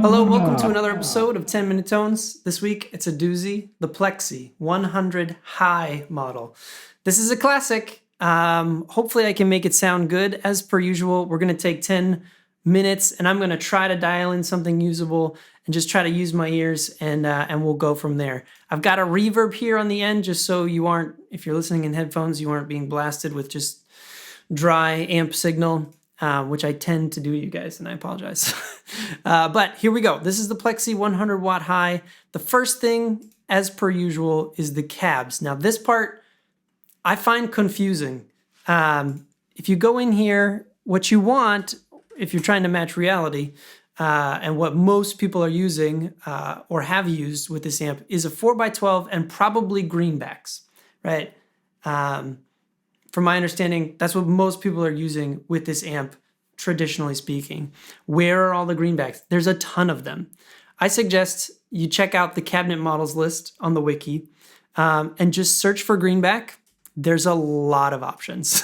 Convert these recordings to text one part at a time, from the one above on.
Hello, welcome to another episode of 10 Minute Tones. This week, it's a doozy, the Plexi 100 High model. This is a classic. Hopefully I can make it sound good. As per usual, we're going to take 10 minutes and I'm going to try to dial in something usable and just try to use my ears and we'll go from there. I've got a reverb here on the end just so you aren't, if you're listening in headphones, you aren't being blasted with just dry amp signal. Which I tend to do, you guys, and I apologize. But here we go. This is the Plexi 100 watt high. The first thing, as per usual, is the cabs. Now, this part I find confusing. If you go in here, what you want, if you're trying to match reality, and what most people are using or have used with this amp is a 4x12 and probably greenbacks, right? From my understanding, that's what most people are using with this amp, traditionally speaking. Where are all the greenbacks? There's a ton of them. I suggest you check out the cabinet models list on the wiki and just search for greenback. There's a lot of options.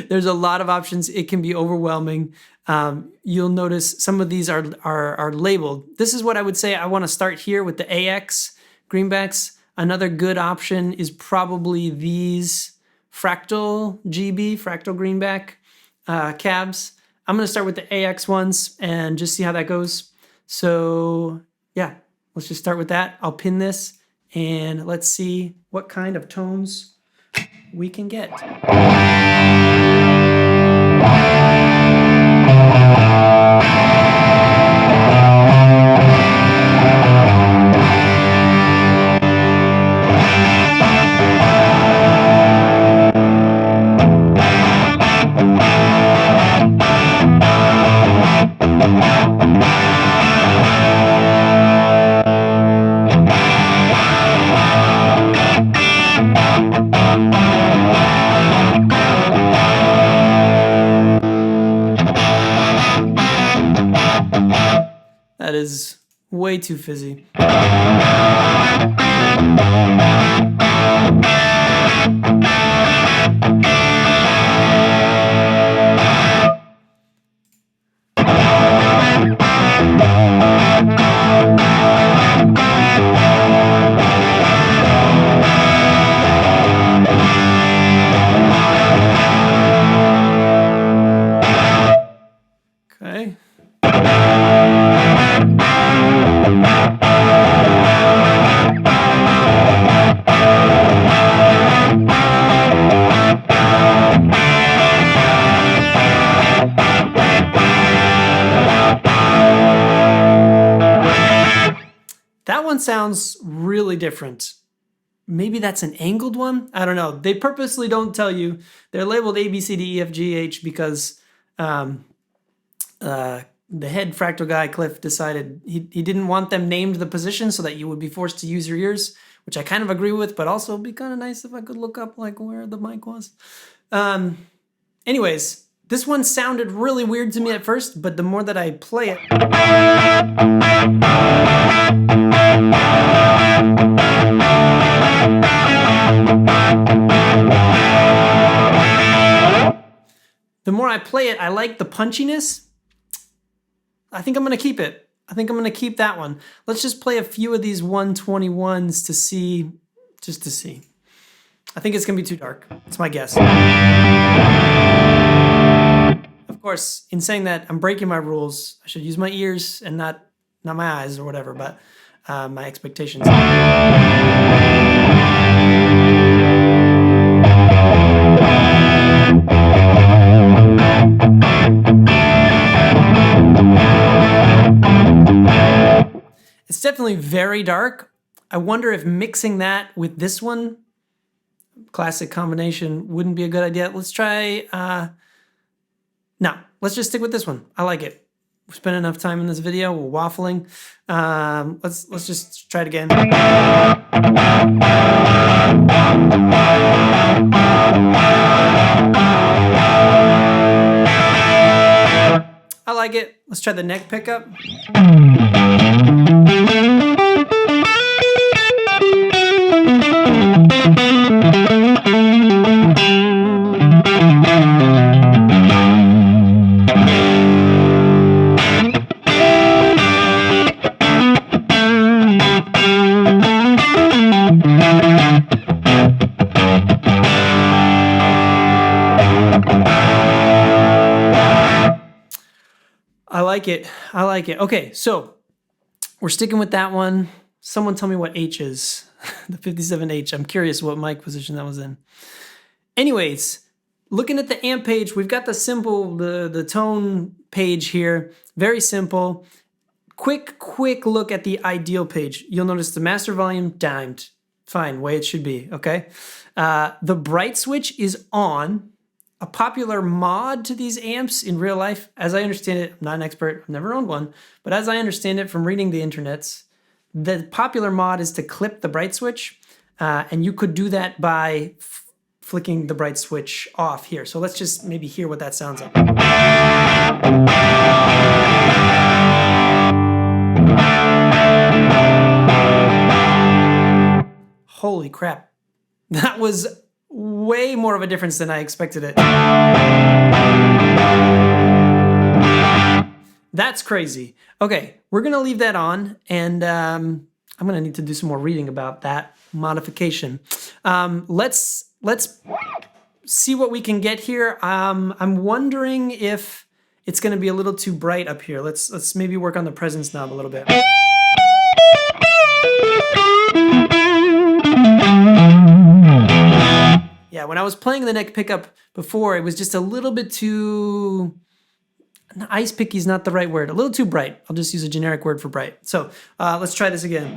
There's a lot of options. It can be overwhelming. You'll notice some of these are labeled. This is what I would say. I want to start here with the AX greenbacks. Another good option is probably these Fractal greenback cabs. I'm going to start with the AX ones and just see how that goes. So yeah, let's just start with that. I'll pin this and let's see what kind of tones we can get. That is way too fizzy. Okay. That one sounds really different. Maybe that's an angled one? I don't know. They purposely don't tell you. They're labeled A, B, C, D, E, F, G, H because the head Fractal guy, Cliff, decided he didn't want them named the position so that you would be forced to use your ears, which I kind of agree with, but also it'd be kind of nice if I could look up like where the mic was. Anyways, This one sounded really weird to me at first, but the more that I play it, I like the punchiness. I think I'm going to keep it. I think I'm going to keep that one. Let's just play a few of these 121s to see, just to see. I think it's going to be too dark. It's my guess. Of course, in saying that, I'm breaking my rules. I should use my ears and not my eyes or whatever, but my expectations. It's definitely very dark. I wonder if mixing that with this one, classic combination, wouldn't be a good idea. Let's try, no, let's just stick with this one. I like it. We spent enough time in this video. We're waffling. Let's just try it again. I like it. Let's try the neck pickup. I like it. Okay, so we're sticking with that one. Someone tell me what H is. The 57H. I'm curious what mic position that was in. Anyways, looking at the amp page, we've got the simple, the tone page here. Very simple. Quick look at the ideal page. You'll notice the master volume dimed. Fine, way it should be, okay? The bright switch is on. A popular mod to these amps in real life, as I understand it, I'm not an expert, I've never owned one, but as I understand it from reading the internets, the popular mod is to clip the bright switch, and you could do that by flicking the bright switch off here. So let's just maybe hear what that sounds like. Holy crap. That was way more of a difference than I expected it. That's crazy. Okay, we're gonna leave that on, and I'm gonna need to do some more reading about that modification. Let's see what we can get here. I'm wondering if it's gonna be a little too bright up here. Let's maybe work on the presence knob a little bit. Yeah, when I was playing the neck pickup before, it was just a little bit too... Ice picky is not the right word. A little too bright. I'll just use a generic word for bright. So let's try this again.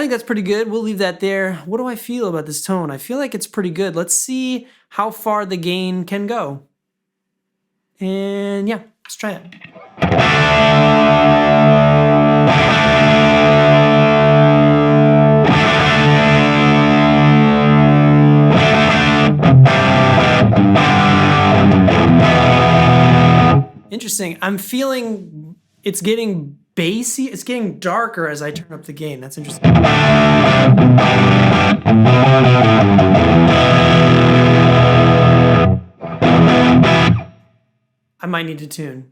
That's pretty good. We'll leave that there. What do I feel about this tone? I feel like it's pretty good. Let's see how far the gain can go. And yeah, let's try it. Interesting. I'm feeling it's getting bassy. It's getting darker as I turn up the gain. That's interesting. I might need to tune.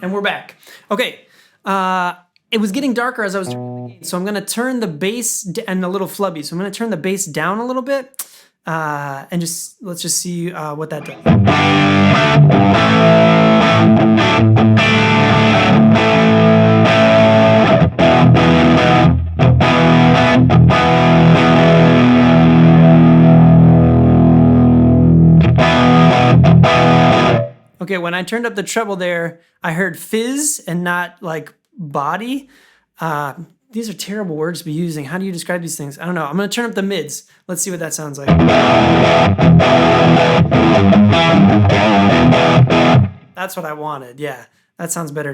And we're back. Okay. It was getting darker as I was turning the gain. So I'm going to turn the bass and a little flubby. So I'm going to turn the bass down a little bit. And let's just see what that does. Okay, when I turned up the treble there, I heard fizz and not like body. These are terrible words to be using. How do you describe these things? I don't know. I'm going to turn up the mids. Let's see what that sounds like. That's what I wanted. Yeah, that sounds better.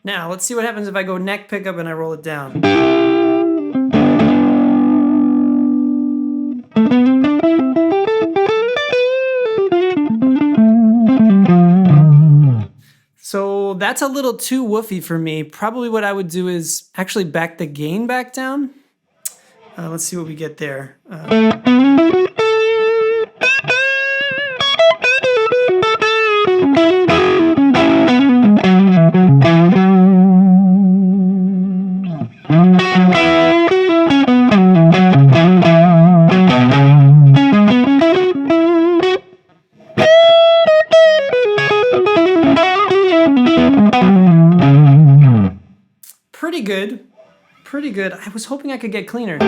Now, let's see what happens if I go neck pickup and I roll it down. So that's a little too woofy for me. Probably what I would do is actually back the gain back down. Let's see what we get there. Pretty good. Pretty good. I was hoping I could get cleaner.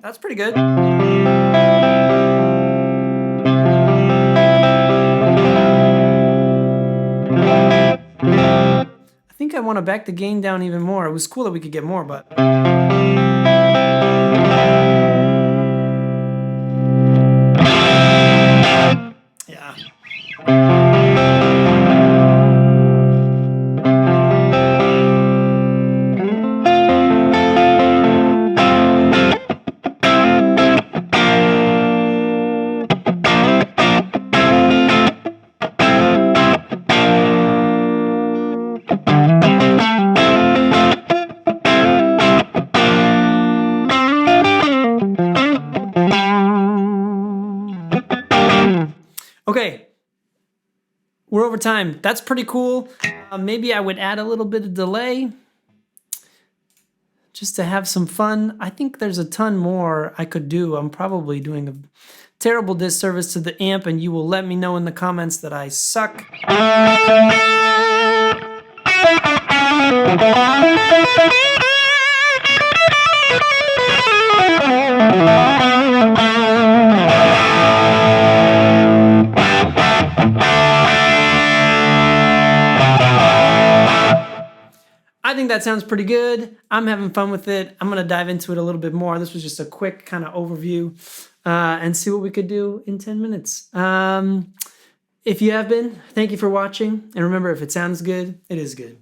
That's pretty good. I think I want to back the gain down even more. It was cool that we could get more, but... yeah. Okay, we're over time. That's pretty cool. Maybe I would add a little bit of delay just to have some fun. I think there's a ton more I could do. I'm probably doing a terrible disservice to the amp, and you will let me know in the comments that I suck. I think that sounds pretty good. I'm having fun with it. I'm going to dive into it a little bit more. This was just a quick kind of overview and see what we could do in 10 minutes. If you have been, thank you for watching. And remember, if it sounds good, it is good.